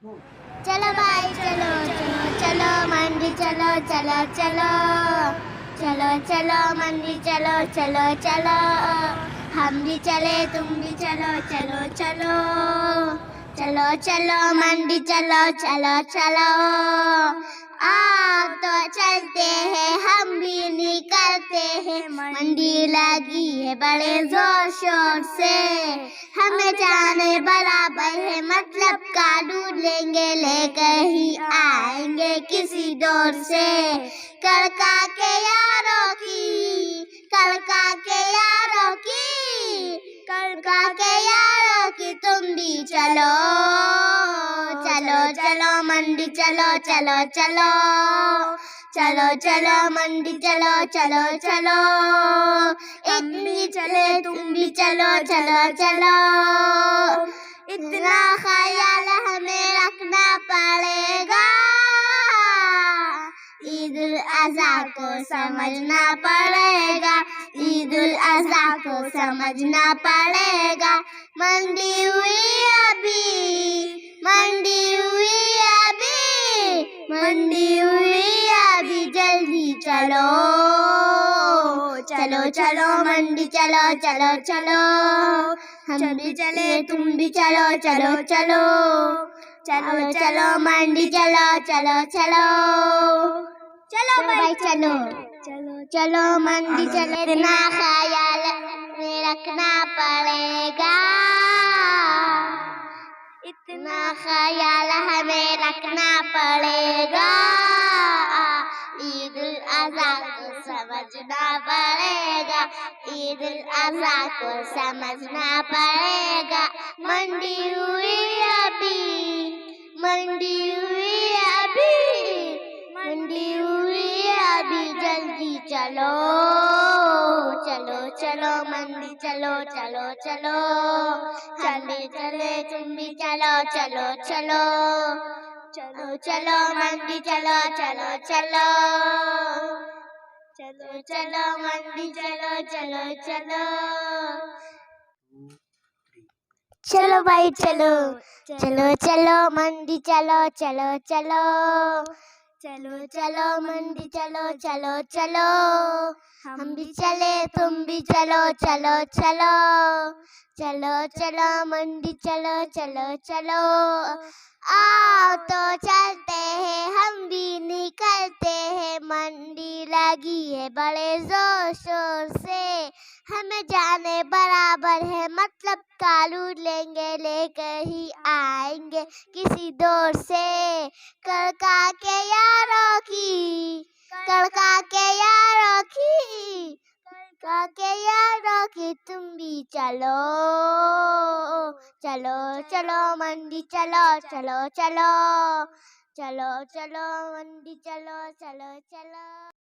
चलो भाई चलो चलो चलो मंडी चलो चलो चलो चलो चलो मंडी चलो चलो चलो हम भी चले तुम भी चलो चलो चलो चलो चलो मंडी चलो चलो चलो आप तो चलते हैं हम भी निकलते हैं मंडी लगी है बड़े जोर शोर से हमें जाने बराबर है मतलब का ढूंढ लेंगे लेकर ही आएंगे किसी दौर से कड़का के यारों की कड़का के यारों की कड़का के यारों की तुम भी चलो चलो चलो मंडी चलो चलो चलो चलो चलो मंडी चलो चलो चलो एक भी चले तुम भी चलो चलो चलो इतना ख्याल हमें रखना पड़ेगा ईद उल अज़हा को समझना पड़ेगा ईद उल अज़हा को समझना पड़ेगा मंडी हुई अभी मंडी हुई अभी मंडी हुई अभी जल्दी चलो चलो चलो मंडी चलो चलो चलो हम भी चले तुम भी चलो चलो चलो चलो चलो मंडी चलो चलो चलो चलो भाई चलो चलो चलो मंडी चले इतना ख्याल में रखना पड़ेगा इतना ख्याल हमें रखना पड़ेगा ईद उल अज़हा को समझना पड़ेगा ईद उल अज़हा को समझना पड़ेगा मंडी हुई अभी मंडी हुई अभी मंडी हुई अभी जल्दी चलो चलो चलो मंडी चलो चलो चलो हम भी चले तुम भी चलो चलो चलो चलो चलो मंडी चलो चलो चलो चलो चलो मंडी चलो चलो चलो चलो भाई चलो चलो चलो मंडी चलो चलो चलो चलो चलो मंडी चलो चलो चलो हम भी चले तुम भी चलो चलो चलो चलो चलो मंडी चलो चलो चलो आओ तो चलते हैं हम भी निकलते हैं मंडी लगी है बड़े जोर शोर से हमें जाने बराबर है मतलब कालू लेंगे लेकर ही आएंगे किसी दौर से कड़का के यारों की कड़का के यारों की कड़का के यारों की तुम भी चलो चलो चलो मंडी चलो चलो चलो चलो चलो मंडी चलो चलो चलो